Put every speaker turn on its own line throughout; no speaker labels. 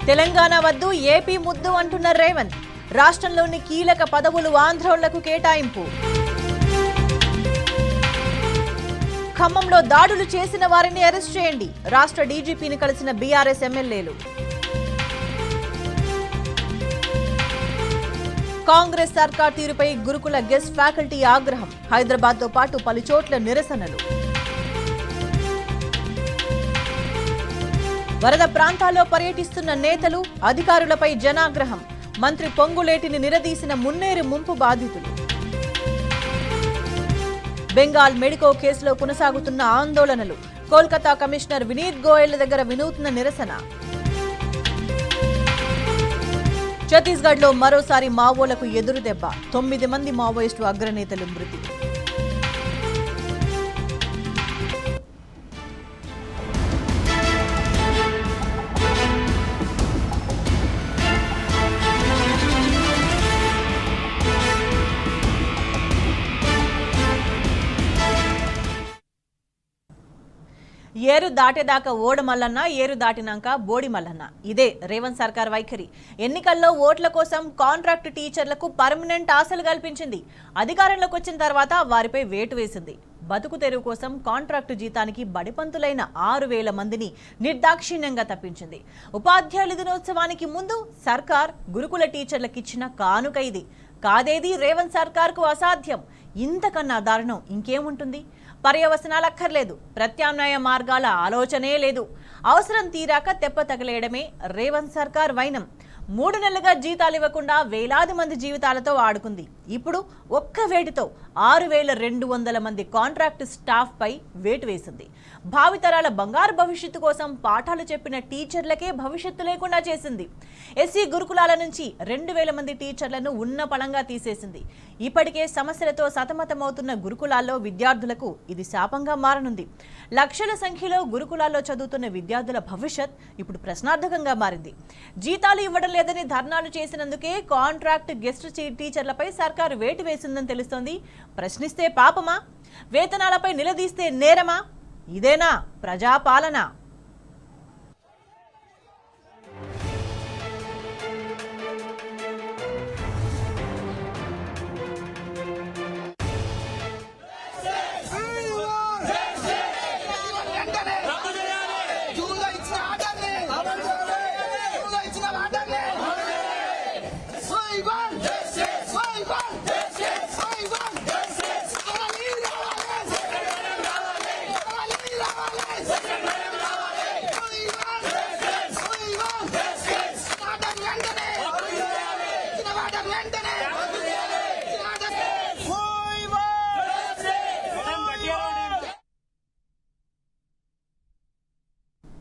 తెలంగాణ వద్దు ఏపీ ముద్దు అంటున్న రేవంత్. రాష్ట్రంలోని కీలక పదవులు ఆంధ్రోళ్లకు కేటాయింపు. ఖమ్మంలో దాడులు చేసిన వారిని అరెస్ట్ చేయండి. రాష్ట్ర డీజీపీని కలిసిన బీఆర్ఎస్ ఎమ్మెల్యేలు. కాంగ్రెస్ సర్కార్ తీరుపై గురుకుల గెస్ట్ ఫ్యాకల్టీ ఆగ్రహం. హైదరాబాద్తో పాటు పలు చోట్ల నిరసనలు. వరద ప్రాంతాల్లో పర్యటిస్తున్న నేతలు, అధికారులపై జనాగ్రహం. మంత్రి పొంగులేటిని నిలదీసిన మున్నేరు ముంపు బాధితులు. బెంగాల్ మెడికో కేసులో కొనసాగుతున్న ఆందోళనలు. కోల్కతా కమిషనర్ వినీత్ గోయల్ దగ్గర వినూత్న నిరసన. ఛత్తీస్గఢ్లో మరోసారి మావోలకు ఎదురుదెబ్బ. 9 మంది మావోయిస్టు అగ్రనేతలు మృతి. ఏరు దాటేదాకా ఓడ మల్లన్న, ఏరు దాటినాక బోడి మల్లన్న. ఇదే రేవంత్ సర్కార్ వైఖరి. ఎన్నికల్లో ఓట్ల కోసం కాంట్రాక్ట్ టీచర్లకు పర్మనెంట్ ఆశలు కల్పించింది. అధికారంలోకి వచ్చిన తర్వాత వారిపై వేటు వేసింది. బతుకు తెరువు కోసం కాంట్రాక్టు జీతానికి బడిపంతులైన 6,000 మందిని నిర్దాక్షిణ్యంగా తప్పించింది. ఉపాధ్యాయుల దినోత్సవానికి ముందు సర్కార్ గురుకుల టీచర్లకు ఇచ్చిన కానుక ఇది. కాదేది రేవంత్ సర్కార్కు అసాధ్యం. ఇంతకన్నా దారుణం ఇంకేముంటుంది? పర్యవసనాలు అక్కర్లేదు, ప్రత్యామ్నాయ మార్గాల ఆలోచనే లేదు. అవసరం తీరాక తెప్ప తగలేయడమే రేవంత్ సర్కార్ వైనం. 3 నెలలుగా జీతాలు ఇవ్వకుండా వేలాది మంది జీవితాలతో ఆడుకుంది. ఇప్పుడు ఒక్క వేటుతో 6,200 మంది కాంట్రాక్ట్ స్టాఫ్ పై వేటు వేసింది. భావితరాల బంగారు భవిష్యత్తు కోసం పాఠాలు చెప్పిన టీచర్లకే భవిష్యత్తు లేకుండా చేసింది. ఎస్సీ గురుకులాల నుంచి 2,000 మంది టీచర్లను ఉన్న పళంగా తీసేసింది. ఇప్పటికే సమస్యలతో సతమతమవుతున్న గురుకులాల్లో విద్యార్థులకు ఇది శాపంగా మారనుంది. లక్షల సంఖ్యలో గురుకులాల్లో చదువుతున్న విద్యార్థుల భవిష్యత్ ఇప్పుడు ప్రశ్నార్థకంగా మారింది. జీతాలు ఇవ్వడం లేదని ధర్నాలు చేసినందుకే కాంట్రాక్ట్ గెస్ట్ టీచర్లపై సర్కారు వేటు వేసిందని తెలుస్తోంది. ప్రశ్నిస్తే పాపమా? వేతనాలపై నిలదీస్తే నేరమా? ఇదేనా ప్రజాపాలన?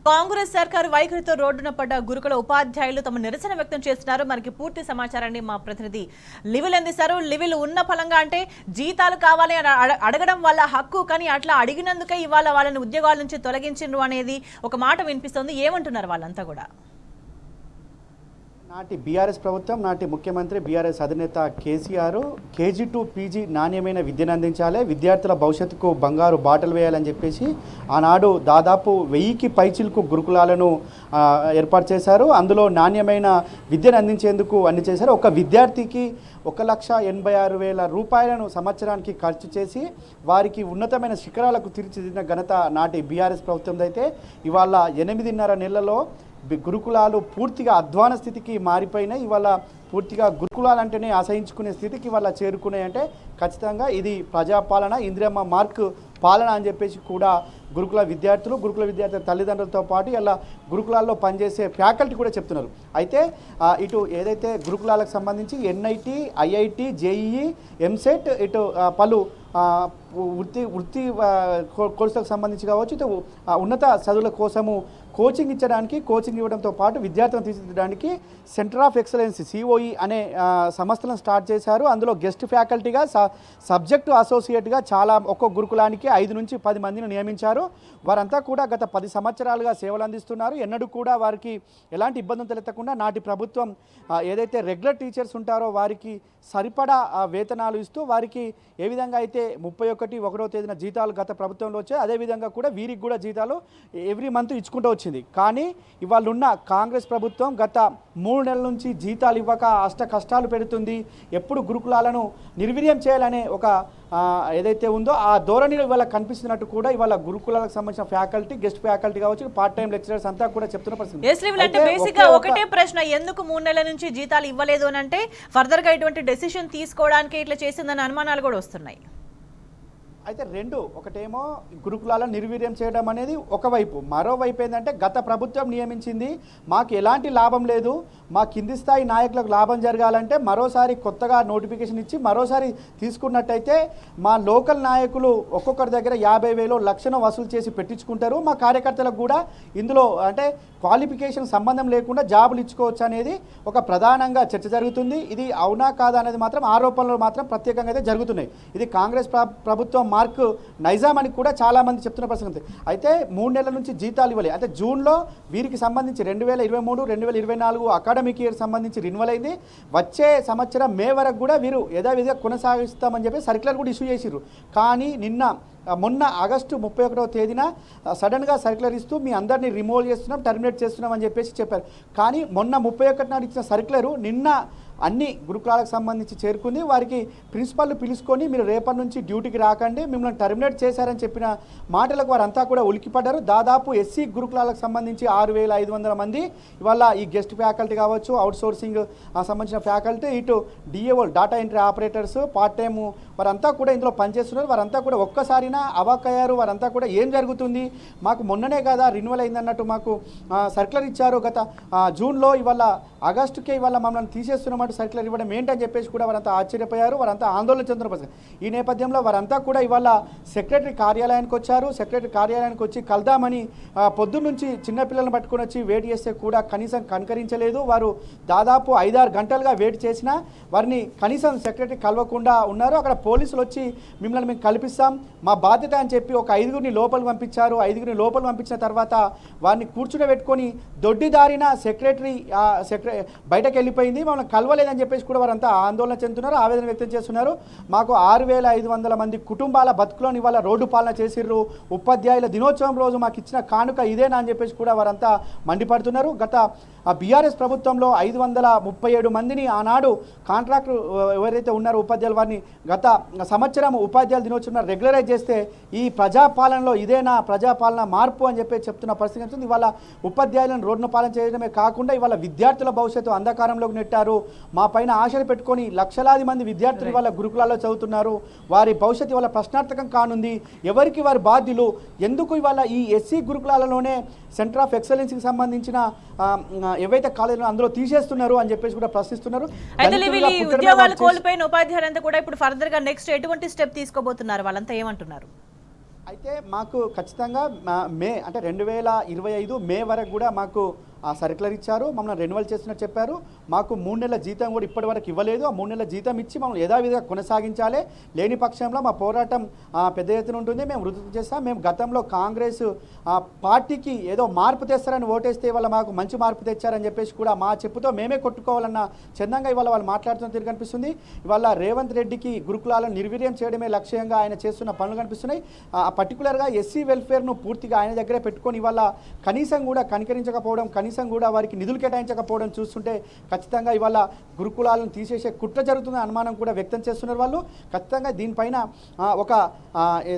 కాంగ్రెస్ సర్కారు వైఖరితో రోడ్డున పడ్డ గురుకుల ఉపాధ్యాయులు తమ నిరసన వ్యక్తం చేస్తున్నారు. మనకి పూర్తి సమాచారాన్ని మా ప్రతినిధి లివిల్ అందిస్తారు. లివిల్, ఉన్న ఫలంగా అంటే జీతాలు కావాలి అని అడగడం వల్ల హక్కు, కానీ అట్లా అడిగినందుకే ఇవాళ వాళ్ళని ఉద్యోగాల నుంచి తొలగించిండ్రు అనేది ఒక మాట వినిపిస్తోంది. ఏమంటున్నారు వాళ్ళంతా కూడా?
నాటి బీఆర్ఎస్ ప్రభుత్వం, నాటి ముఖ్యమంత్రి బీఆర్ఎస్ అధినేత కేసీఆర్ కేజీ టు పీజీ నాణ్యమైన విద్యను అందించాలి, విద్యార్థుల భవిష్యత్తుకు బంగారు బాటలు వేయాలని చెప్పేసి ఆనాడు దాదాపు 1000కి పైచిలకు గురుకులాలను ఏర్పాటు చేశారు. అందులో నాణ్యమైన విద్యను అందించేందుకు అన్ని చేశారు. ఒక విద్యార్థికి 1,86,000 రూపాయలను సంవత్సరానికి ఖర్చు చేసి వారికి ఉన్నతమైన శిఖరాలకు తీర్చిదిద్దిన ఘనత నాటి బీఆర్ఎస్ ప్రభుత్వం అయితే ఇవాళ 8.5 నెలల్లో గురుకులాలు పూర్తిగా అధ్వాన స్థితికి మారిపోయినాయి. ఇవాళ పూర్తిగా గురుకులాలంటేనే ఆశయించుకునే స్థితికి ఇవాళ చేరుకున్నాయంటే ఖచ్చితంగా ఇది ప్రజాపాలన, ఇందిరమ్మ మార్క్ పాలన అని చెప్పేసి కూడా గురుకుల విద్యార్థుల తల్లిదండ్రులతో పాటు ఇలా గురుకులాల్లో పనిచేసే ఫ్యాకల్టీ కూడా చెప్తున్నారు. అయితే ఇటు ఏదైతే గురుకులాలకు సంబంధించి ఎన్ఐటి, ఐఐటి, జేఈఈ, ఎంసెట్, ఇటు పలు వృత్తి కోర్సులకు సంబంధించి కావచ్చు, ఇటు ఉన్నత చదువుల కోసము కోచింగ్ ఇవ్వడంతో పాటు విద్యార్థులను తీర్చిదిద్దడానికి centre of excellence COE O E అనే సంస్థలను స్టార్ట్ చేశారు. అందులో గెస్ట్ ఫ్యాకల్టీగా సబ్జెక్టు అసోసియేట్గా చాలా ఒక్కో గురుకులానికి 5 నుంచి 10 మందిని నియమించారు. వారంతా కూడా గత 10 సంవత్సరాలుగా సేవలు అందిస్తున్నారు. ఎన్నడూ కూడా వారికి ఎలాంటి ఇబ్బందులు తలెత్తకుండా నాటి ప్రభుత్వం ఏదైతే రెగ్యులర్ టీచర్స్ ఉంటారో వారికి సరిపడా వేతనాలు ఇస్తూ వారికి ఏ విధంగా అయితే 31వ తేదీన జీతాలు గత ప్రభుత్వంలో వచ్చాయి, అదేవిధంగా కూడా వీరికి కూడా జీతాలు ఎవ్రీ మంత్ ఇచ్చుకుంటూ వచ్చింది. కానీ ఇవాళ ఉన్న కాంగ్రెస్ ప్రభుత్వం గత 3 నెలల నుంచి జీతాలు ఇవ్వక అష్ట కష్టాలు పెడుతుంది. ఎప్పుడు గురుకులాలను నిర్వీర్యం చేయాలనే ఒక ఏదైతే ఉందో ఆ ధోరణిలో ఇవాళ కనిపిస్తున్నట్టు కూడా ఇవాళ గురుకులాలకు సంబంధించిన ఫ్యాకల్టీ, గెస్ట్ ఫ్యాకల్టీ కావచ్చు, పార్ట్ టైం లెక్చరర్స్ అంతా కూడా చెప్తున్న పరిస్థితి.
ఒకటే ప్రశ్న, ఎందుకు 3 నెలల నుంచి జీతాలు ఇవ్వలేదు అని అంటే ఫర్దర్ గా ఇటువంటి డెసిషన్ తీసుకోవడానికి ఇట్లా చేసిందని అనుమానాలు కూడా వస్తున్నాయి.
అయితే రెండు, ఒకటేమో గురుకులాలను నిర్వీర్యం చేయడం అనేది ఒకవైపు, మరోవైపు ఏంటంటే గత ప్రభుత్వం నియమించింది, మాకు ఎలాంటి లాభం లేదు, మా కింది స్థాయి నాయకులకు లాభం జరగాలంటే మరోసారి కొత్తగా నోటిఫికేషన్ ఇచ్చి మరోసారి తీసుకున్నట్టయితే మా లోకల్ నాయకులు ఒక్కొక్కరి దగ్గర 50,000 లక్షను వసూలు చేసి పెట్టించుకుంటారు. మా కార్యకర్తలకు కూడా ఇందులో అంటే క్వాలిఫికేషన్ సంబంధం లేకుండా జాబులు ఇచ్చుకోవచ్చు అనేది ఒక ప్రధానంగా చర్చ జరుగుతుంది. ఇది అవునా కాదా అనేది మాత్రం ఆరోపణలు మాత్రం ప్రత్యేకంగా అయితే జరుగుతున్నాయి. ఇది కాంగ్రెస్ ప్రభుత్వం మార్క్ నైజాం అని కూడా చాలామంది చెప్తున్న ప్రసంగం. అయితే 3 నెలల నుంచి జీతాలు ఇవ్వలేదు. అంటే జూన్లో వీరికి సంబంధించి 2023, 2024 అకాడమిక్ ఇయర్ సంబంధించి రిన్యువల్ అయింది. వచ్చే సంవత్సరం మే వరకు కూడా వీరు యథావిధిగా కొనసాగిస్తామని చెప్పి సర్క్యులర్ కూడా ఇష్యూ చేసిర్రు. కానీ మొన్న ఆగస్టు 31వ తేదీన సడన్గా సర్క్యులర్ ఇస్తూ మీ అందరినీ రిమూవ్ చేస్తున్నాం, టర్మినేట్ చేస్తున్నాం అని చెప్పేసి చెప్పారు. కానీ మొన్న 31 నాడు ఇచ్చిన సర్క్యులరు నిన్న అన్ని గురుకులాలకు సంబంధించి చేరుకుంది. వారికి ప్రిన్సిపాల్ని పిలుచుకొని మీరు రేపటి నుంచి డ్యూటీకి రాకండి, మిమ్మల్ని టర్మినేట్ చేశారని చెప్పిన మాటలకు వారంతా కూడా ఉలికిపడ్డారు. దాదాపు ఎస్సీ గురుకులాలకు సంబంధించి 6,500 మంది ఇవాళ ఈ గెస్ట్ ఫ్యాకల్టీ కావచ్చు, అవుట్ సోర్సింగ్ సంబంధించిన ఫ్యాకల్టీ, ఇటు DAO data entry operators, part time వారంతా కూడా ఇందులో పనిచేస్తున్నారు. వారంతా కూడా ఒక్కసారినా అవాక్కయ్యారు. వారంతా కూడా ఏం జరుగుతుంది, మాకు మొన్ననే కదా రిన్యువల్ అయిందన్నట్టు మాకు సర్క్యులర్ ఇచ్చారు గత జూన్లో, ఇవాళ ఆగస్టుకే ఇవాళ మమ్మల్ని తీసేస్తున్నమాట సర్క్యులర్ ఇవ్వడం ఏంటని చెప్పేసి కూడా వారంతా ఆశ్చర్యపోయారు. వారంతా ఆందోళన చెందుతున్న పరిస్థితి. ఈ నేపథ్యంలో వారంతా కూడా ఇవాళ సెక్రటరీ కార్యాలయానికి వచ్చారు. సెక్రటరీ కార్యాలయానికి వచ్చి కలుద్దామని పొద్దున్న నుంచి చిన్నపిల్లలను పట్టుకొని వచ్చి వెయిట్ చేస్తే కూడా కనీసం కనకరించలేదు. వారు దాదాపు 5-6 గంటలుగా వెయిట్ చేసినా వారిని కనీసం సెక్రటరీ కలవకుండా ఉన్నారు. అక్కడ పోలీసులు వచ్చి మిమ్మల్ని మేము కల్పిస్తాం, మా బాధ్యత అని చెప్పి ఒక 5గురిని లోపలికి పంపించారు. 5గురిని లోపలికి పంపించిన తర్వాత వారిని కూర్చుని దొడ్డిదారిన సెక్రటరీ బయటకు వెళ్ళిపోయింది, మమ్మల్ని కలవలేదని చెప్పేసి కూడా వారంతా ఆందోళన చెందుతున్నారు, ఆవేదన వ్యక్తం చేస్తున్నారు. మాకు 6,500 మంది కుటుంబాల బతుకులను ఇవాళ రోడ్డు పాలన చేసిర్రు. ఉపాధ్యాయుల దినోత్సవం రోజు మాకు ఇచ్చిన కానుక ఇదేనా అని చెప్పేసి కూడా వారంతా మండిపడుతున్నారు. గత బీఆర్ఎస్ ప్రభుత్వంలో 537 మందిని ఆనాడు కాంట్రాక్టర్ ఎవరైతే ఉన్నారో ఉపాధ్యాయులు, వారిని గత సంవత్సరం ఉపాధ్యాయుల దినోత్సవం రెగ్యులరైజ్ చేస్తే ఈ ప్రజాపాలనలో ఇదేనా ప్రజాపాలన మార్పు అని చెప్పి చెప్తున్న పరిస్థితి ఉంటుంది. ఇవాళ ఉపాధ్యాయులను రోడ్డును పాలన చేయడమే కాకుండా ఇవాళ విద్యార్థుల భవిష్యత్తు అంధకారంలోకి నెట్టారు. మా పైన ఆశలు పెట్టుకొని లక్షలాది మంది విద్యార్థులు ఇవాళ గురుకులాల్లో చదువుతున్నారు. వారి భవిష్యత్తు ఇవాళ ప్రశ్నార్థకం కానుంది. ఎవరికి వారి బాధ్యులు, ఎందుకు ఇవాళ ఈ ఎస్సీ గురుకులాలలోనే సెంటర్ ఆఫ్ ఎక్సలెన్స్కి సంబంధించిన ఏవైతే కాలేజీలు అందులో తీసేస్తున్నారు అని చెప్పేసి కూడా ప్రశ్నిస్తున్నారు.
ఉద్యోగాలు కోల్పోయిన ఉపాధ్యాయులంతా కూడా ఇప్పుడు ఫర్దర్ గా నెక్స్ట్ ఎటువంటి స్టెప్ తీసుకోబోతున్నారు, వాళ్ళంతా ఏమంటున్నారు?
అయితే మాకు ఖచ్చితంగా మే అంటే 2025 మే వరకు కూడా మాకు ఆ సర్క్యులర్ ఇచ్చారు, మమ్మల్ని రెన్యువల్ చేస్తున్నట్టు చెప్పారు. మాకు 3 నెలల జీతం కూడా ఇప్పటి వరకు ఇవ్వలేదు. ఆ 3 నెలల జీతం ఇచ్చి మమ్మల్ని యథావిధిగా కొనసాగించాలి. లేని పక్షంలో మా పోరాటం పెద్ద ఎత్తున ఉంటుంది, మేము వృద్ధి చేస్తాం. మేము గతంలో కాంగ్రెస్ పార్టీకి ఏదో మార్పు తెస్తారని ఓటేస్తే ఇవాళ మాకు మంచి మార్పు తెచ్చారని చెప్పేసి కూడా మా చెప్పుతో మేమే కొట్టుకోవాలన్న చందంగా ఇవాళ వాళ్ళు మాట్లాడుతున్న తీరు కనిపిస్తుంది. ఇవాళ రేవంత్ రెడ్డికి గురుకులాలను నిర్వీర్యం చేయడమే లక్ష్యంగా ఆయన చేస్తున్న పనులు కనిపిస్తున్నాయి. పర్టికులర్గా ఎస్సీ వెల్ఫేర్ను పూర్తిగా ఆయన దగ్గరే పెట్టుకొని ఇవాళ కనీసం కూడా కనికరించకపోవడం, కనీసం కూడా వారికి నిధులు కేటాయించకపోవడం చూస్తుంటే ఖచ్చితంగా ఇవాళ గురుకులాలను తీసేసే కుట్ర జరుగుతున్న అనుమానం కూడా వ్యక్తం చేస్తున్నారు వాళ్ళు. ఖచ్చితంగా దీనిపైన ఒక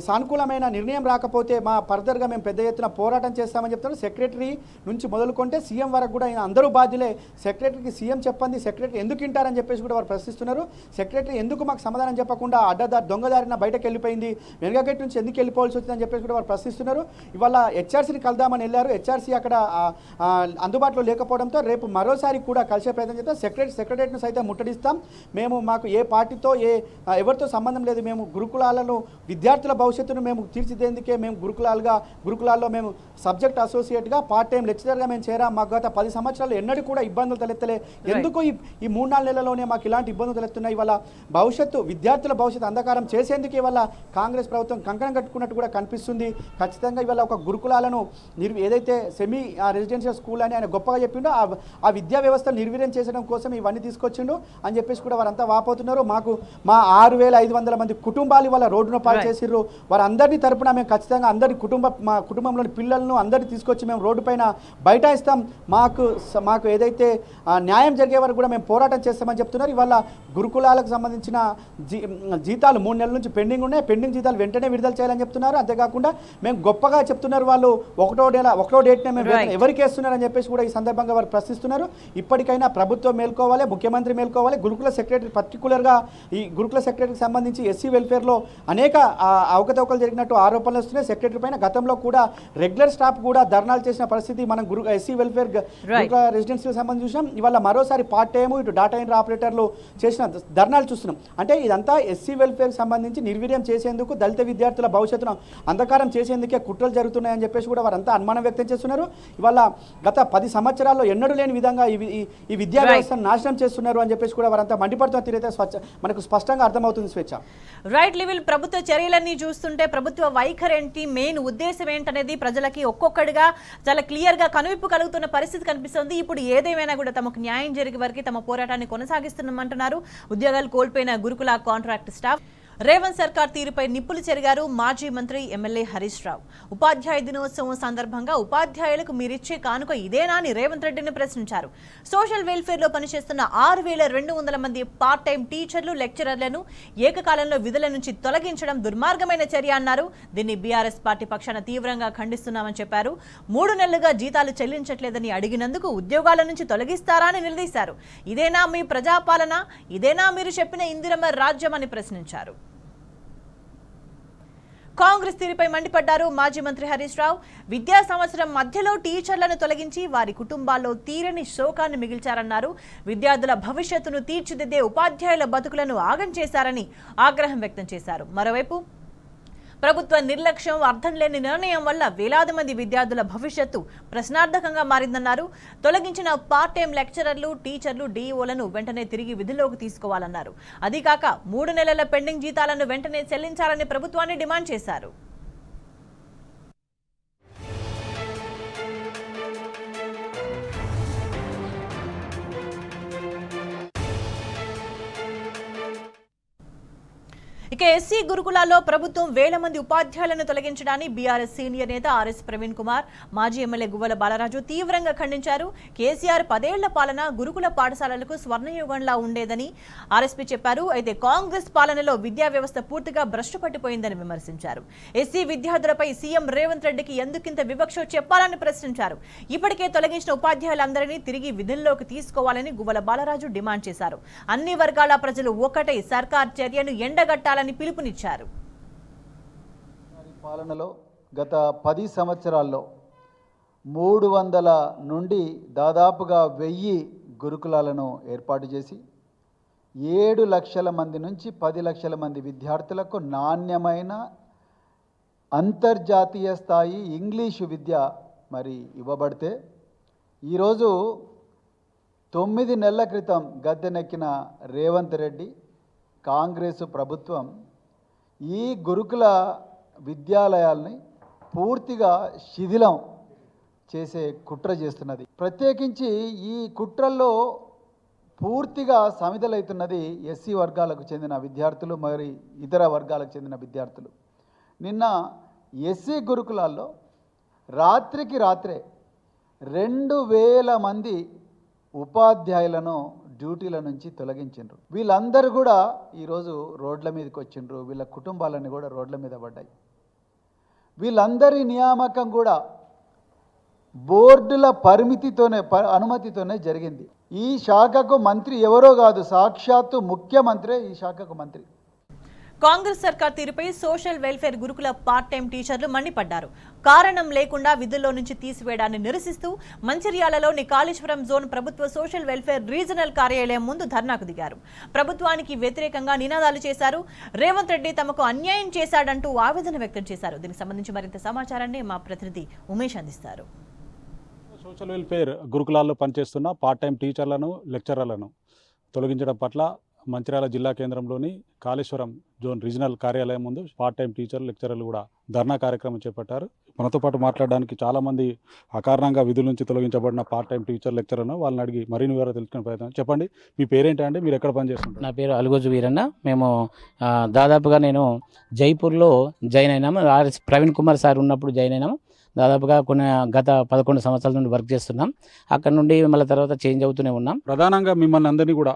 సానుకూలమైన నిర్ణయం రాకపోతే మా ఫర్దర్గా మేము పెద్ద ఎత్తున పోరాటం చేస్తామని చెప్తున్నారు. సెక్రటరీ నుంచి మొదలుకుంటే సీఎం వరకు కూడా అందరూ బాధ్యులే. సెక్రటరీకి సీఎం చెప్పండి, సెక్రటరీ ఎందుకు వింటారని చెప్పేసి కూడా వారు ప్రశ్నిస్తున్నారు. సెక్రటరీ ఎందుకు మాకు సమాధానం చెప్పకుండా దొంగదారిన బయటకు వెళ్ళిపోయింది, వెనుకగేట్ నుంచి ఎందుకు వెళ్ళిపోవాల్సి వచ్చిందని చెప్పేసి కూడా వారు ప్రశ్నిస్తున్నారు. ఇవాళ హెచ్ఆర్సీని కలుద్దామని వెళ్ళారు. హెచ్ఆర్సీ అక్కడ అందుబాటులో లేకపోవడంతో రేపు మరోసారి కూడా కలిసే ప్రయత్నం చేస్తాం. సెక్రటరీని సైతం ముట్టడిస్తాం. మేము మాకు ఏ పార్టీతో ఎవరితో సంబంధం లేదు. మేము గురుకులాలను విద్యార్థుల భవిష్యత్తును మేము తీర్చిదేందుకే మేము గురుకులాల్లో మేము సబ్జెక్ట్ అసోసియేట్గా పార్ట్ టైం లెక్చరర్గా మేము చేరాం. మాకు గత 10 సంవత్సరాలు ఎన్నడూ కూడా ఇబ్బందులు తలెత్తలే. ఎందుకు ఈ 3-4 నెలల్లోనే మాకు ఇలాంటి ఇబ్బందులు తలెత్తున్నాయి? ఇవాళ విద్యార్థుల భవిష్యత్తు అంధకారం చేసేందుకు ఇవాళ కాంగ్రెస్ ప్రభుత్వం కంకణం కట్టుకున్నట్టు కూడా కనిపిస్తుంది. ఖచ్చితంగా ఇవాళ ఒక గురుకులాలను ఏదైతే సెమీ రెసిడెన్షియల్ స్కూల్ అని ఆయన గొప్పగా చెప్పిండో ఆ విద్యా వ్యవస్థను నిర్వీర్యం చేసడం కోసం ఇవన్నీ తీసుకొచ్చిండు అని చెప్పేసి కూడా వారంతా వాపోతున్నారు. మా 6,500 మంది కుటుంబాలు ఇవాళ రోడ్డును పాలు చేసిర్రు. వారందరినీ తరపున మేము ఖచ్చితంగా మా కుటుంబంలోని పిల్లలను అందరినీ తీసుకొచ్చి మేము రోడ్డు పైన బైఠాయిస్తాం. మాకు ఏదైతే న్యాయం జరిగే వరకు కూడా మేము పోరాటం చేస్తామని చెప్తున్నారు. ఇవాళ గురుకులాలకు సంబంధించిన జీతాలు 3 నెలల నుంచి పెండింగ్ ఉన్నాయి. పెండింగ్ జీతాలు వెంటనే విడుదల చేయాలని చెప్తున్నారు. అంతేకాకుండా మేము గొప్పగా చెప్తున్నారు. వాళ్ళు 1వ డేట్నే మేము ఎవరికి వేస్తున్నారని చెప్పేసి కూడా ఈ సందర్భంగా వారు ప్రశ్నిస్తున్నారు. ఇప్పటికైనా ప్రభుత్వం మేల్కోవాలి, ముఖ్యమంత్రి మేల్కోవాలి. గురుకుల సెక్రటరీ పర్టికులర్గా ఈ గురుకుల సెక్రటరీకి సంబంధించి ఎస్సీ వెల్ఫేర్లో అనేక అవకతవకలు జరిగినట్టు ఆరోపణలు వస్తున్నాయి. సెక్రటరీ పైన గతంలో కూడా రెగ్యులర్ స్టాఫ్ కూడా ధర్నాలు చేసిన పరిస్థితి మనం ఎస్సీ వెల్ఫేర్ గురుకుల రెసిడెన్సీకి సంబంధించి చూసినాం. ఇవాళ మరోసారి పార్ట్ టైము ఇటు డాటా ఎంట్రీ ఆపరేటర్లు చేసిన ధర్నాలు చూస్తున్నాం. అంటే ఇదంతా ఎస్సీ వెల్ఫేర్కి సంబంధించి నిర్వీర్యం చేసేందుకు, దళిత విద్యార్థుల భవిష్యత్తును అంధకారం చేసేందుకే కుట్రలు జరుగుతున్నాయని చెప్పేసి కూడా వారంతా అనుమానం వ్యక్తం చేస్తున్నారు. ఇవాళ గత 10 సంవత్సరాల్లో ఎన్నడూ లేని విధంగా ఈ విద్యా వ్యవస్థను నాశనం చేస్తున్నారు అని చెప్పేసి కూడా వారంతా మండిపడుతున్న తీరైతే మనకు స్పష్టంగా అర్థమవుతుంది. స్వేచ్ఛ
రైట్ లెవెల్ ప్రభుత్వ చర్యలన్నీ చూస్తుంటే ప్రభుత్వ వైఖరి ఏంటి, మెయిన్ ఉద్దేశం ఏంటనేది ప్రజలకి ఒక్కొక్కడిగా చాలా క్లియర్గా కనువిప్పు కలుగుతున్న పరిస్థితి కనిపిస్తుంది. ఇప్పుడు ఏదేమైనా కూడా తమకు న్యాయం జరిగే వరకు తమ పోరాటాన్ని కొనసాగిస్తున్నామంటున్నారు ఉద్యోగాలు కోల్పోయిన గురుకుల కాంట్రాక్ట్ స్టాఫ్. రేవంత్ సర్కార్ తీరుపై నిప్పులు చెరిగారు మాజీ మంత్రి ఎమ్మెల్యే హరీష్ రావు. ఉపాధ్యాయ దినోత్సవం సందర్భంగా ఉపాధ్యాయులకు మీరిచ్చే కానుక ఇదేనా అని రేవంత్ రెడ్డిని ప్రశ్నించారు. సోషల్ వెల్ఫేర్లో పనిచేస్తున్న 6,200 మంది పార్ట్ టైం టీచర్లు, లెక్చరర్లను ఏకకాలంలో విధుల నుంచి తొలగించడం దుర్మార్గమైన చర్య అన్నారు. దీన్ని బీఆర్ఎస్ పార్టీ పక్షాన తీవ్రంగా ఖండిస్తున్నామని చెప్పారు. 3 నెలలుగా జీతాలు చెల్లించట్లేదని అడిగినందుకు ఉద్యోగాల నుంచి తొలగిస్తారా అని నిలదీశారు. ఇదేనా మీ ప్రజాపాలన? ఇదేనా మీరు చెప్పిన ఇందిరమ్మ రాజ్యం అని ప్రశ్నించారు. కాంగ్రెస్ తీరుపై మండిపడ్డారు మాజీ మంత్రి హరీష్ రావు. విద్యా సంవత్సరం మధ్యలో టీచర్లను తొలగించి వారి కుటుంబాల్లో తీరని శోకాన్ని మిగిల్చారన్నారు. విద్యార్థుల భవిష్యత్తును తీర్చిదిద్దే ఉపాధ్యాయుల బతుకులను ఆగం చేశారని ఆగ్రహం వ్యక్తం చేశారు. మరోవైపు ప్రభుత్వ నిర్లక్ష్యం, అర్థం లేని నిర్ణయం వల్ల వేలాది మంది విద్యార్థుల భవిష్యత్తు ప్రశ్నార్థకంగా మారిందన్నారు. తొలగించిన పార్ట్ టైం లెక్చరర్లు, టీచర్లు, డీఈఓలను వెంటనే తిరిగి విధుల్లోకి తీసుకోవాలన్నారు. అదీకాక 3 నెలల పెండింగ్ జీతాలను వెంటనే చెల్లించాలని ప్రభుత్వాన్ని డిమాండ్ చేశారు. ఇక ఎస్సీ గురుకులాల్లో ప్రభుత్వం వేల మంది ఉపాధ్యాయులను తొలగించడాన్ని బీఆర్ఎస్ సీనియర్ నేత ఆర్ఎస్ ప్రవీణ్ కుమార్, మాజీ ఎమ్మెల్యే గువ్వల బాలరాజు తీవ్రంగా ఖండించారు. కేసీఆర్ 10 ఏళ్ల పాలన గురుకుల పాఠశాలలకు స్వర్ణయుగంలా ఉండేదని ఆర్ఎస్పీ చెప్పారు. అయితే కాంగ్రెస్ పాలనలో విద్యా వ్యవస్థ పూర్తిగా భ్రష్టు పట్టిపోయిందని విమర్శించారు. ఎస్సీ విద్యార్థులపై సీఎం రేవంత్ రెడ్డికి ఎందుకింత వివక్ష చెప్పాలని ప్రశ్నించారు. ఇప్పటికే తొలగించిన ఉపాధ్యాయులందరినీ తిరిగి విధుల్లోకి తీసుకోవాలని గువ్వల బాలరాజు డిమాండ్ చేశారు. అన్ని వర్గాల ప్రజలు ఒక్కటై సర్కార్ చర్యను ఎండగట్టాలని పిలుపునిచ్చారు.
పాలనలో గత 10 సంవత్సరాల్లో 300 నుండి దాదాపుగా 1000 గురుకులాలను ఏర్పాటు చేసి 7 లక్షల మంది నుంచి 10 లక్షల మంది విద్యార్థులకు నాణ్యమైన అంతర్జాతీయ స్థాయి ఇంగ్లీషు విద్య మరి ఇవ్వబడితే ఈరోజు 9 నెలల క్రితం గద్దెనెక్కిన రేవంత్ రెడ్డి కాంగ్రెసు ప్రభుత్వం ఈ గురుకుల విద్యాలయాల్ని పూర్తిగా శిథిలం చేసే కుట్ర చేస్తున్నది. ప్రత్యేకించి ఈ కుట్రల్లో పూర్తిగా సమిధలవుతున్నది ఎస్సీ వర్గాలకు చెందిన విద్యార్థులు, మరి ఇతర వర్గాలకు చెందిన విద్యార్థులు. నిన్న ఎస్సీ గురుకులాల్లో రాత్రికి రాత్రే 2000 మంది ఉపాధ్యాయులను డ్యూటీల నుంచి తొలగించిండ్రు. వీళ్ళందరూ కూడా ఈరోజు రోడ్ల మీదకి వచ్చిండ్రు. వీళ్ళ కుటుంబాలన్నీ కూడా రోడ్ల మీద పడ్డాయి. వీళ్ళందరి నియామకం కూడా బోర్డుల అనుమతితోనే జరిగింది. ఈ శాఖకు మంత్రి ఎవరో కాదు, సాక్షాత్తు ముఖ్యమంత్రే ఈ శాఖకు మంత్రి.
కాంగ్రెస్ సర్కార్ తీరుపై సోషల్ వెల్ఫేర్ గురుకుల పార్ట్ టైం టీచర్లు మండిపడ్డారు. కారణం లేకుండా విధుల్లో నుంచి తీసివేయడాన్ని నిరసిస్తూ మంచిర్యాలలోని కాళేశ్వరం జోన్ ప్రభుత్వ సోషల్ వెల్ఫేర్ రీజనల్ కార్యాలయం ముందు ధర్నాకు దిగారు. ప్రభుత్వానికి వ్యతిరేకంగా నినాదాలు చేశారు. రేవంత్ రెడ్డి తమకు అన్యాయం చేశాడంటూ ఆవేదన వ్యక్తం చేశారు. దీనికి సంబంధించి మరింత సమాచారాన్ని మా ప్రతినిధి ఉమేష్ అందిస్తారు.
సోషల్ వెల్ఫేర్ గురుకులాల్లో పనిచేస్తున్న పార్ట్ టైం టీచర్లను, లెక్చరర్లను తొలగించడం పట్ల మంచిర్యాల జిల్లా కేంద్రంలోని కాళేశ్వరం జోన్ రీజనల్ కార్యాలయం ముందు పార్ట్ టైం టీచర్లు, లెక్చరర్లు కూడా ధర్నా కార్యక్రమం చేపట్టారు. మనతో పాటు మాట్లాడడానికి చాలామంది అకారణంగా విధుల నుంచి తొలగించబడిన పార్ట్ టైం టీచర్, లెక్చరర్ను వాళ్ళని అడిగి మరిన్ని వివరాలు తెలుసుకునే ప్రయత్నం. చెప్పండి, మీ పేరేంటండి, మీరు ఎక్కడ పనిచేస్తుంటారు?
నా పేరు అలుగోజు వీరన్న. మేము దాదాపుగా నేను జైపూర్లో జాయిన్ అయినాము. ప్రవీణ్ కుమార్ సార్ ఉన్నప్పుడు జాయిన్ అయినాము. దాదాపుగా గత 11 సంవత్సరాల నుండి వర్క్ చేస్తున్నాం. అక్కడ నుండి మళ్ళీ తర్వాత చేంజ్ అవుతూనే ఉన్నాం.
ప్రధానంగా మిమ్మల్ని అందరినీ కూడా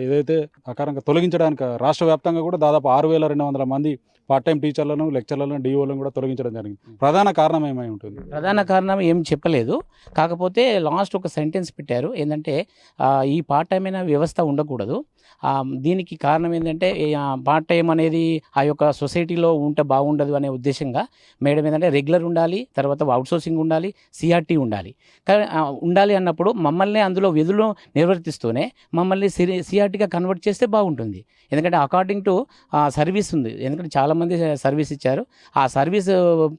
ఏదైతే అకారంగా తొలగించడానికి రాష్ట్ర వ్యాప్తంగా కూడా దాదాపు 6,200 మంది పార్ట్ టైం టీచర్లను, లెక్చరర్లను, డిఓలను కూడా తొలగించడం జరిగింది. ప్రధాన కారణం ఏమై ఉంటుంది?
ప్రధాన కారణం ఏం చెప్పలేదు. కాకపోతే లాస్ట్ ఒక సెంటెన్స్ పెట్టారు, ఏంటంటే ఈ పార్ట్ టైం అయిన వ్యవస్థ ఉండకూడదు. దీనికి కారణం ఏంటంటే పార్ట్ టైం అనేది ఆ యొక్క సొసైటీలో ఉంటే బాగుండదు అనే ఉద్దేశంగా మేడం ఏంటంటే రెగ్యులర్ ఉండాలి, తర్వాత అవుట్సోర్సింగ్ ఉండాలి, సిఆర్టీ ఉండాలి. ఉండాలి అన్నప్పుడు మమ్మల్ని అందులో విధులు నిర్వర్తిస్తూనే మమ్మల్ని సిఆర్టీగా కన్వర్ట్ చేస్తే బాగుంటుంది. ఎందుకంటే అకార్డింగ్ టు సర్వీస్ ఉంది. ఎందుకంటే చాలామంది సర్వీస్ ఇచ్చారు. ఆ సర్వీస్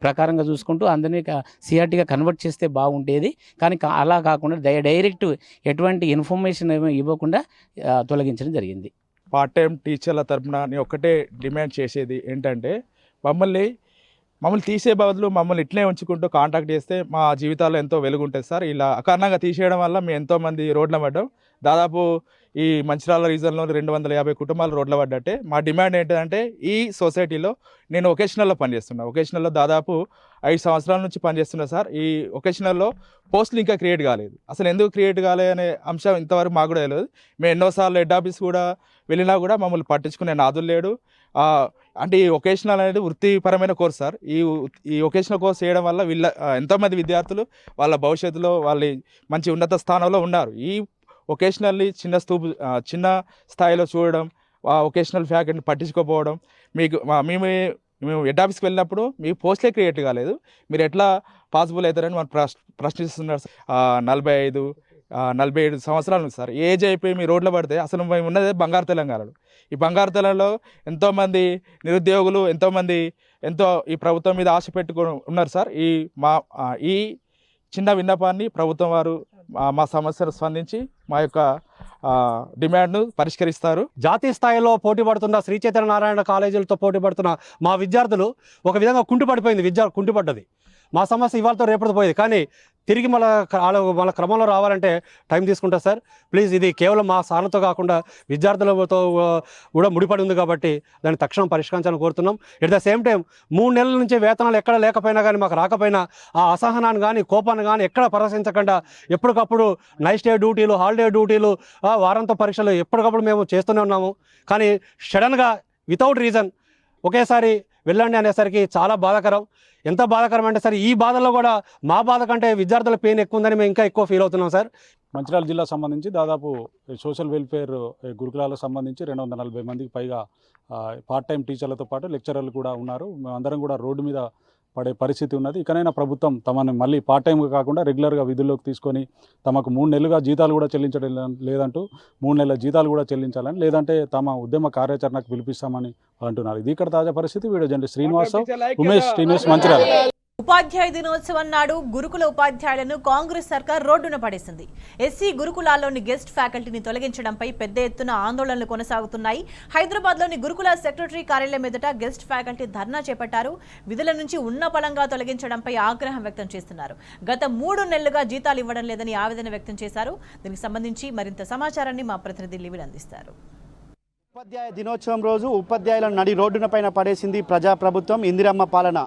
ప్రకారంగా చూసుకుంటూ అందరినీ సిఆర్టీగా కన్వర్ట్ చేస్తే బాగుండేది. కానీ అలా కాకుండా డైరెక్ట్ ఎటువంటి ఇన్ఫర్మేషన్ ఇవ్వకుండా తొలగించడం జరిగింది.
పార్ట్ టైం టీచర్ల తరపున నేను ఒక్కటే డిమాండ్ చేసేది ఏంటంటే మమ్మల్ని తీసే బదులు మమ్మల్ని ఇట్లే ఉంచుకుంటూ కాంటాక్ట్ చేస్తే మా జీవితాల్లో ఎంతో వెలుగుంటుంది సార్. ఇలా అకారణంగా తీసేయడం వల్ల మేము ఎంతోమంది రోడ్ల పడ్డాం. దాదాపు ఈ మంచిర్యాల రీజన్లో 250 కుటుంబాలు రోడ్ల పడ్డట్టే. మా డిమాండ్ ఏంటంటే ఈ సొసైటీలో నేను ఒకేషనల్లో పనిచేస్తున్నా. ఒకేషనల్లో దాదాపు 5 సంవత్సరాల నుంచి పనిచేస్తున్నా సార్. ఈ ఒకేషనల్లో పోస్టులు ఇంకా క్రియేట్ కాలేదు. అసలు ఎందుకు క్రియేట్ కాలేదు అనే అంశం ఇంతవరకు మాకు కూడా తెలియదు. మేము ఎన్నోసార్లు హెడ్ ఆఫీస్ కూడా వెళ్ళినా కూడా మమ్మల్ని పట్టించుకునే నాదులు లేడు. అంటే ఈ ఒకేషనల్ అనేది వృత్తిపరమైన కోర్స్ సార్. ఈ ఒకేషనల్ కోర్స్ చేయడం వల్ల ఎంతోమంది విద్యార్థులు వాళ్ళ భవిష్యత్తులో వాళ్ళు మంచి ఉన్నత స్థానంలో ఉన్నారు. ఈ ఒకేషనల్ని చిన్న స్థాయిలో చూడడం, ఒకేషనల్ ఫ్యాకల్టీని పట్టించుకోకపోవడం, మేము హెడ్ ఆఫీస్కి వెళ్ళినప్పుడు మీ పోస్ట్లే క్రియేట్ కాలేదు, మీరు ఎట్లా పాసిబుల్ అవుతారని మనం ప్రశ్నిస్తున్నారు. 45-47 సంవత్సరాలు ఉంది సార్. ఏజ్ అయిపోయి మీ రోడ్లో పడితే అసలు మేము ఉన్నదే బంగారు తెలంగాణలో. ఈ బంగారు తెలంగాణలో ఎంతోమంది నిరుద్యోగులు ఎంతో ఈ ప్రభుత్వం మీద ఆశ పెట్టుకుని ఉన్నారు సార్. ఈ చిన్న విన్నపాన్ని ప్రభుత్వం వారు మా సమస్యను స్పందించి మా యొక్క డిమాండ్ను పరిష్కరిస్తారు.
జాతీయ స్థాయిలో పోటీ పడుతున్న శ్రీ చైతన్య నారాయణ కాలేజీలతో పోటీ పడుతున్న మా విద్యార్థులు ఒక విధంగా కుంటుపడిపోయింది. కుంటుపడ్డది. మా సమస్య ఇవాళతో రేపటితో పోయేది. కానీ తిరిగి మన క్రమంలో రావాలంటే టైం తీసుకుంటుంది సార్. ప్లీజ్, ఇది కేవలం మా సార్లతో కాకుండా విద్యార్థులతో కూడా ముడిపడి ఉంది కాబట్టి దాన్ని తక్షణం పరిష్కరించాలని కోరుతున్నాం. ఎట్ ద సేమ్ టైం 3 నెలల నుంచి వేతనాలు ఎక్కడ లేకపోయినా కానీ, మాకు రాకపోయినా ఆ అసహనాన్ని కానీ, కోపాన్ని కానీ ఎక్కడ ప్రదర్శించకుండా ఎప్పటికప్పుడు నైట్ డే డ్యూటీలు, హాలిడే డ్యూటీలు, వారంతో పరీక్షలు ఎప్పటికప్పుడు మేము చేస్తూనే ఉన్నాము. కానీ సడన్గా వితౌట్ రీజన్ ఒకేసారి వెళ్ళండి అనేసరికి చాలా బాధాకరం. ఎంత బాధాకరం అంటే సార్, ఈ బాధల్లో కూడా మా బాధ కంటే విద్యార్థుల పెయిన్ ఎక్కువ ఉందని మేము ఇంకా ఎక్కువ ఫీల్ అవుతున్నాం సార్.
మంచిర్యాల జిల్లా సంబంధించి దాదాపు సోషల్ వెల్ఫేర్ గురుకులాలకు సంబంధించి 240 మందికి పైగా పార్ట్ టైం టీచర్లతో పాటు లెక్చరర్లు కూడా ఉన్నారు. మేమందరం కూడా రోడ్డు మీద పడే పరిస్థితి ఉన్నది. ఇకనైనా ప్రభుత్వం తమను మళ్ళీ పార్ట్ టైంగా కాకుండా రెగ్యులర్గా విధుల్లోకి తీసుకొని తమకు 3 నెలలుగా జీతాలు కూడా చెల్లించడం లేదంటూ 3 నెలల జీతాలు కూడా చెల్లించాలని, లేదంటే తమ ఉద్యమ కార్యాచరణకు పిలిపిస్తామని అంటున్నారు. ఇది ఇక్కడ తాజా పరిస్థితి. Video journalist Srinivasarao, Umesh, T News, Mancherial.
ఉపాధ్యాయ దినోత్సవం నాడు గురుకుల ఉపాధ్యాయులను కాంగ్రెస్ సర్కార్ రోడ్డున పడేసింది. ఎస్సీ గురుకులాల్లోని గెస్ట్ ఫ్యాకల్టీని తొలగించడంపై పెద్ద ఎత్తున ఆందోళనలు కొనసాగుతున్నాయి. హైదరాబాద్లోని గురుకుల సెక్రటరీ కార్యాలయం ఎదుట గెస్ట్ ఫ్యాకల్టీ ధర్నా చేపట్టారు. విధుల నుంచి ఉన్న పలంగా తొలగించడంపై ఆగ్రహం వ్యక్తం చేస్తున్నారు. గత 3 నెలలుగా జీతాలు ఇవ్వడం లేదని ఆవేదన వ్యక్తం చేశారు. దీనికి సంబంధించి మరింత సమాచారాన్ని మా ప్రతినిధి లివిల్ అందిస్తారు.
ఉపాధ్యాయ దినోత్సవం రోజు ఉపాధ్యాయులను నడి రోడ్డున పైన పడేసింది ప్రజాప్రభుత్వం, ఇందిరమ్మ పాలన.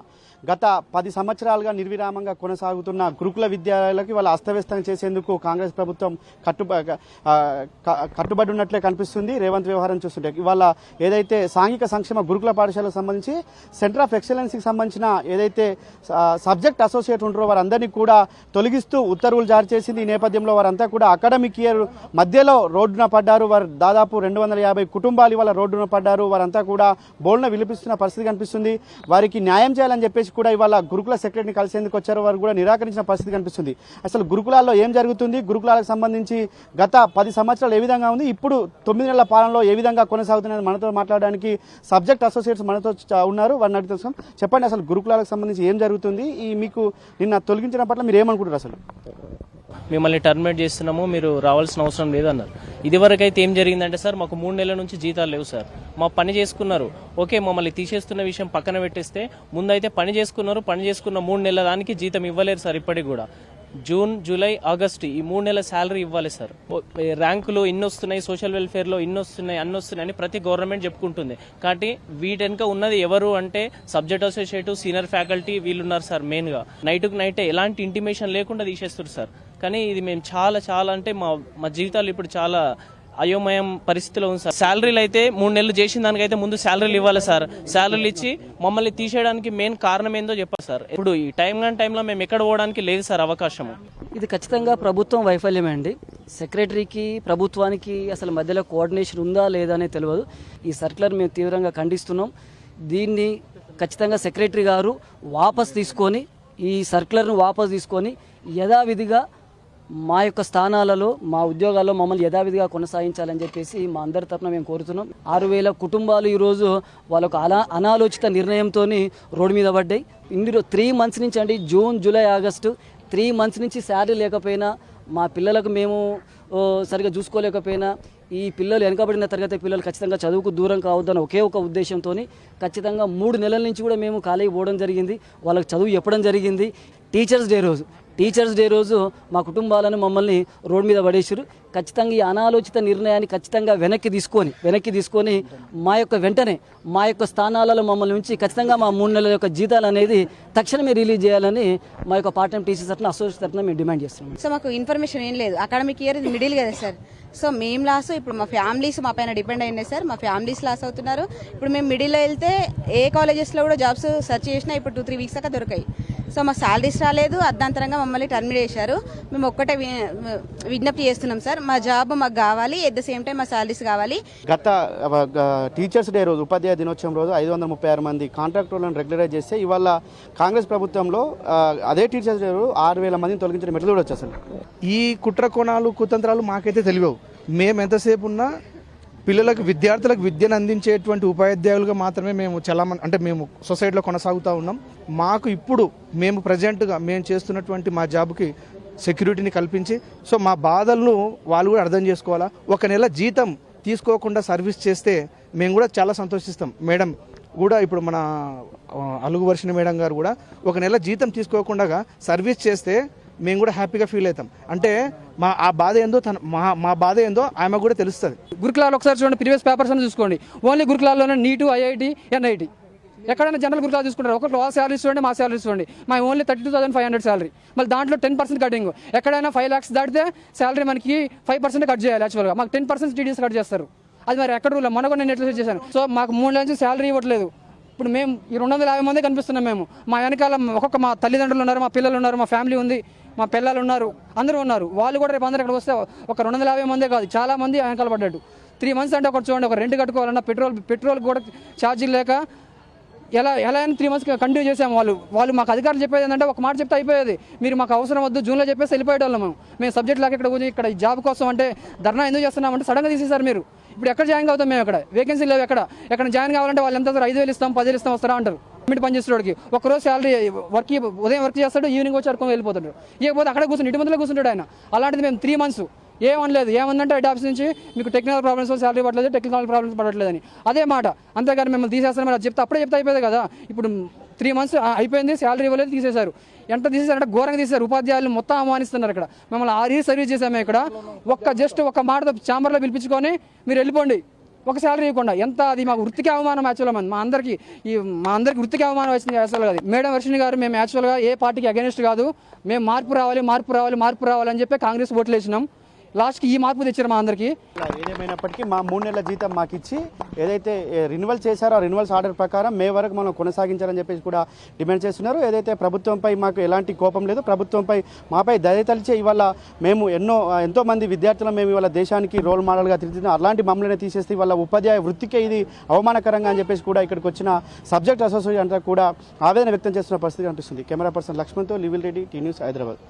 గత 10 సంవత్సరాలుగా నిర్విరామంగా కొనసాగుతున్న గురుకుల విద్యాలయాలకి వాళ్ళ అస్తవ్యస్తం చేసేందుకు కాంగ్రెస్ ప్రభుత్వం కట్టుబడి ఉన్నట్లే కనిపిస్తుంది. రేవంత్ వ్యవహారం చూస్తుంటే ఇవాళ ఏదైతే సాంఘిక సంక్షేమ గురుకుల పాఠశాలకు సంబంధించి సెంటర్ ఆఫ్ ఎక్సలెన్స్కి సంబంధించిన ఏదైతే సబ్జెక్ట్ అసోసియేట్ ఉంటారో వారందరినీ కూడా తొలగిస్తూ ఉత్తర్వులు జారీ చేసింది. ఈ నేపథ్యంలో వారంతా కూడా అకాడమిక్ ఇయర్ మధ్యలో రోడ్డున పడ్డారు. వారు దాదాపు 250 కుటుంబాలు ఇవాళ రోడ్డున పడ్డారు. వారంతా కూడా బోల్న విలిపిస్తున్న పరిస్థితి కనిపిస్తుంది. వారికి న్యాయం చేయాలని చెప్పేసి కూడా ఇవాళ గురుకుల సెక్రటరీని కలిసేందుకు వచ్చారు. వారు కూడా నిరాకరించిన పరిస్థితి కనిపిస్తుంది. అసలు గురుకులాల్లో ఏం జరుగుతుంది, గురుకులాలకు సంబంధించి గత 10 సంవత్సరాలు ఏ విధంగా ఉంది, ఇప్పుడు 9 నెలల పాలనలో ఏ విధంగా కొనసాగుతున్నది మనతో మాట్లాడడానికి సబ్జెక్ట్ అసోసియేట్స్ మనతో ఉన్నారు. వారిని అడిగి తెలుసుకున్నాం. చెప్పండి, అసలు గురుకులాలకు సంబంధించి ఏం జరుగుతుంది, ఈ మీకు నిన్న తొలగించిన పట్ల మీరు ఏమనుకుంటారు? అసలు
మిమ్మల్ని టర్మినేట్ చేస్తున్నాము, మీరు రావాల్సిన అవసరం లేదన్నారు. ఇదివరకు అయితే ఏం జరిగిందంటే సార్, మాకు 3 నెలల నుంచి జీతాలు లేవు సార్. మా పని చేసుకున్నారు, ఓకే, మమ్మల్ని తీసేస్తున్న విషయం పక్కన పెట్టేస్తే ముందైతే పని చేసుకున్నారు. పని చేసుకున్న 3 నెలల దానికి జీతం ఇవ్వలేరు సార్. ఇప్పటికి కూడా జూన్, జూలై, ఆగస్టు ఈ 3 నెలల శాలరీ ఇవ్వాలి సార్. ర్యాంకులు ఇన్ని వస్తున్నాయి, సోషల్ వెల్ఫేర్లో ఇన్ని వస్తున్నాయి, అన్ని వస్తున్నాయని ప్రతి గవర్నమెంట్ చెప్పుకుంటుంది. కాబట్టి వీటెనక ఉన్నది ఎవరు అంటే సబ్జెక్ట్ అసోసియేటివ్, సీనియర్ ఫ్యాకల్టీ వీళ్ళు ఉన్నారు సార్. మెయిన్గా నైట్కు నైటే ఎలాంటి ఇంటిమేషన్ లేకుండా తీసేస్తారు సార్. కానీ ఇది మేము చాలా అంటే మా జీవితాలు ఇప్పుడు చాలా అయోమయం పరిస్థితిలో ఉంది సార్. శాలరీలు అయితే 3 నెలలు చేసిన దానికైతే ముందు శాలరీలు ఇవ్వాలి సార్. శాలరీలు ఇచ్చి మమ్మల్ని తీసేయడానికి మెయిన్ కారణం ఏందో చెప్పాలి సార్. ఇప్పుడు ఈ టైంలో మేము ఎక్కడ పోవడానికి లేదు సార్ అవకాశము.
ఇది ఖచ్చితంగా ప్రభుత్వం వైఫల్యమే అండి. సెక్రటరీకి ప్రభుత్వానికి అసలు మధ్యలో కోఆర్డినేషన్ ఉందా లేదా అనేది తెలియదు. ఈ సర్క్యులర్ మేము తీవ్రంగా ఖండిస్తున్నాం. దీన్ని ఖచ్చితంగా సెక్రటరీ గారు వాపస్ తీసుకొని, ఈ సర్క్యులర్ను వాపస్ తీసుకొని యథావిధిగా మా యొక్క స్థానాలలో, మా ఉద్యోగాల్లో మమ్మల్ని యథావిధిగా కొనసాగించాలని చెప్పేసి మా అందరి తరఫున మేము కోరుతున్నాం. 6,000 కుటుంబాలు ఈరోజు వాళ్ళకు అనాలోచిత నిర్ణయంతో రోడ్డు మీద పడ్డాయి. ఇందులో 3 మంత్స్ నుంచి అండి, జూన్, జూలై, ఆగస్టు 3 మంత్స్ నుంచి శాలరీ లేకపోయినా, మా పిల్లలకు మేము సరిగా చూసుకోలేకపోయినా, ఈ పిల్లలు వెనకబడిన తరగతి పిల్లలు ఖచ్చితంగా చదువుకు దూరం కావద్దని ఒకే ఒక ఉద్దేశంతో ఖచ్చితంగా 3 నెలల నుంచి కూడా మేము కాలేజీ పోవడం జరిగింది. వాళ్ళకి చదువు చెప్పడం జరిగింది. టీచర్స్ డే రోజు మా కుటుంబాలను మమ్మల్ని రోడ్డు మీద పడేసారు. ఖచ్చితంగా ఈ అనాలోచిత నిర్ణయాన్ని ఖచ్చితంగా వెనక్కి తీసుకొని వెంటనే మా యొక్క స్థానాలలో మమ్మల్ని ఉంచి ఖచ్చితంగా మా 3 నెలల యొక్క జీతాలు అనేది తక్షణమే రిలీజ్ చేయాలని మా యొక్క పార్ట్ టైం టీచర్స్ తరఫున, అసోసియేషన్ తరఫున మేము డిమాండ్ చేస్తున్నాం.
సో మాకు ఇన్ఫర్మేషన్ ఏం లేదు. అకాడమిక్ ఇయర్ ఇది మిడిల్ కదా సార్. సో మేము లాస్, ఇప్పుడు మా ఫ్యామిలీస్ మా పైన డిపెండ్ అయినాయి సార్. మా ఫ్యామిలీస్ లాస్ అవుతున్నారు. ఇప్పుడు మేము మిడిల్లో వెళ్తే ఏ కాలేజెస్లో కూడా జాబ్స్ సెర్చ్ చేసినా ఇప్పుడు 2-3 వీక్స్ దాకా దొరికాయి. సో మా శాలరీస్ రాలేదు, అర్ధాంతరంగా మమ్మల్ని టర్మినేట్ చేశారు. మేము ఒక్కటే విజ్ఞప్తి చేస్తున్నాం సార్, మా జాబ్ మాకు కావాలి, ఎట్ ద సేమ్ టైం మా శాలరీస్ కావాలి.
గత టీచర్స్ డే రోజు, ఉపాధ్యాయ దినోత్సవం రోజు 536 మంది కాంట్రాక్టర్లను రెగ్యులరైజ్ చేస్తే ఇవాళ కాంగ్రెస్ ప్రభుత్వంలో అదే టీచర్స్ డే రోజు 6,000 మందిని తొలగించడం ఎట్లా చూడొచ్చు? అసలు
ఈ కుట్ర కోణాలు, కుతంత్రాలు మాకైతే తెలియవు. మేము ఎంతసేపు ఉన్నా పిల్లలకు, విద్యార్థులకు విద్యను అందించేటువంటి ఉపాధ్యాయులుగా మాత్రమే మేము అంటే మేము సొసైటీలో కొనసాగుతూ ఉన్నాం. మాకు ఇప్పుడు మేము ప్రజెంట్గా మేము చేస్తున్నటువంటి మా జాబ్కి సెక్యూరిటీని కల్పించి, సో మా బాధలను వాళ్ళు కూడా అర్థం చేసుకోవాలా. 1 నెల జీతం తీసుకోకుండా సర్వీస్ చేస్తే మేము కూడా చాలా సంతోషిస్తాం. మేడం కూడా ఇప్పుడు మన అలుగు వర్షిణి మేడం గారు కూడా 1 నెల జీతం తీసుకోకుండా సర్వీస్ చేస్తే మేము కూడా హ్యాపీగా ఫీల్ అవుతాం. అంటే మా బాధ ఏందో మా బాధ ఏందో ఆమె కూడా తెలుస్తుంది.
గురుకులాలు ఒకసారి చూడండి, ప్రీవియస్ పేపర్స్ అని చూసుకోండి. ఓన్లీ గురుకులాల్లోనే నీటు, ఐఐటి, ఎన్ఐటి. ఎక్కడైనా జనరల్ గురుకులాలు చూసుకుంటారు. ఒకటి వాళ్ళ శాలరీస్ చూడండి, మా శాలరీస్ చూడండి. మా ఓన్లీ 32,500 శాలరీ. మళ్ళీ దాంట్లో 10% కటింగ్. ఎక్కడైనా 5 lakhs దాటితే శాలరీ మనకి 5% కట్ చేయాలి. యాక్చువల్గా మాకు 10% టీడీఎస్ కట్ చేస్తారు. అది మరి ఎక్కడ రూల్? మొన్న కూడా నేను ఎట్లా చేశాను. సో మాకు 3 నెలల నుంచి శాలరీ ఇవ్వట్లేదు. ఇప్పుడు మేము ఈ 250 మంది కనిపిస్తున్నాం. మేము మా వెనకాల మా తల్లిదండ్రులు ఉన్నారు, మా పిల్లలు ఉన్నారు, మా ఫ్యామిలీ ఉంది, మా పిల్లలు ఉన్నారు, అందరూ ఉన్నారు. వాళ్ళు కూడా రేపు అందరూ ఇక్కడ వస్తే ఒక 250 మందే కాదు, చాలా మంది వెనకాల పడ్డాడు. 3 months అంటే ఒకటి చూడండి, ఒక రెంట్ కట్టుకోవాలన్నా పెట్రోల్ కూడా ఛార్జీలు లేక ఎలా 3 months కంటిన్యూ చేసాము. వాళ్ళు మాకు అధికారులు చెప్పేది ఏంటంటే, ఒక మాట చెప్తే అయిపోయేది, మీరు మాకు అవసరం వద్దు, జూన్లో చెప్పేసి వెళ్ళిపోయేవాళ్ళం. మేము సబ్జెక్ట్ లాగా ఇక్కడ జాబ్ కోసం అంటే ధర్నా ఎందుకు చేస్తున్నామంటే సడన్గా తీసేసారు మీరు. ఇప్పుడు ఎక్కడ జాయిన్ అవుతాం మేము? ఎక్కడ వేకెన్సీ లేవు. ఎక్కడ జాయిన్ కావాలంటే వాళ్ళు ఎంత 5,000 ఇస్తాం, 10,000 ఇస్తాం, వస్తారా అంటారు. పని చేసేవాడికి ఒకరోజు శాలరీ ఉదయం వర్క్ చేస్తాడు, ఈవినింగ్ వచ్చి అడుకొని వెళ్ళిపోతాడు. ఇకపోతే అక్కడ కూర్చొని ఇటు మందిలో కూర్చుంటాడు ఆయన. అలాంటిది మేము 3 months ఏమనలేదు. ఏమందంటే హెడ్ ఆఫీస్ నుంచి మీకు టెక్నికల్ ప్రాబ్లమ్స్ శాలరీ పడలేదు, టెక్నికల్ ప్రాబ్లమ్స్ పడట్లేదని అదే మాట. అంతేగాని మిమ్మల్ని తీసేస్తాను మరి అప్పుడే చెప్తే అయిపోయింది కదా. ఇప్పుడు 3 months అయిపోయింది, శాలరీ ఇవ్వలేదు, తీసేశారు. ఎంత తీసేశారంటే ఘోరంగా తీసేశారు. ఉపాధ్యాయులు మొత్తం అవమానిస్తున్నారు. ఇక్కడ మిమ్మల్ని 6 years సర్వీస్ చేసాము. ఇక్కడ జస్ట్ ఒక మాటతో ఛాంబర్లో పిలిపించుకొని మీరు వెళ్ళిపోండి, ఒక శాలరీ ఇవ్వకుండా ఎంత అది మాకు వృత్తికి అవమానం యాక్చువల్గా మా అందరికీ వృత్తికి అవమానం వచ్చింది అసలు అది. మేడం వర్షిణి గారు మేము యాక్చువల్గా ఏ పార్టీకి అగెనిస్ట్ కాదు, మేము మార్పు రావాలి అని చెప్పి కాంగ్రెస్ ఓట్లు వేసినాం. లాస్ట్కి ఈ మార్పు తెచ్చారు మా అందరికీ.
ఏదేమైనప్పటికీ మా 3 నెలల జీతం మాకు ఇచ్చి ఏదైతే రెన్యువల్ చేశారో ఆ రెన్యువల్స్ ఆర్డర్ ప్రకారం మే వరకు మనం కొనసాగించాలని చెప్పేసి కూడా డిమాండ్ చేస్తున్నారు. ఏదైతే ప్రభుత్వంపై మాకు ఎలాంటి కోపం లేదు, ప్రభుత్వంపై మాపై దయతలిచే ఇవాళ మేము ఎంతో మంది విద్యార్థులను మేము ఇవాళ దేశానికి రోల్ మోడల్గా తిరుగుతున్నాం. అలాంటి మమ్మల్ని తీసేస్తే ఇవాళ ఉపాధ్యాయ వృత్తికే ఇది అవమానకరంగా అని చెప్పేసి కూడా ఇక్కడికి వచ్చిన సబ్జెక్ట్ అసోసియేషన్ అంతా కూడా ఆవేదన వ్యక్తం చేస్తున్న పరిస్థితి కనిపిస్తుంది. కెమెరా పర్సన్ లక్ష్మణ్తో లివిల్ రెడ్డి, టీ న్యూస్, హైదరాబాద్.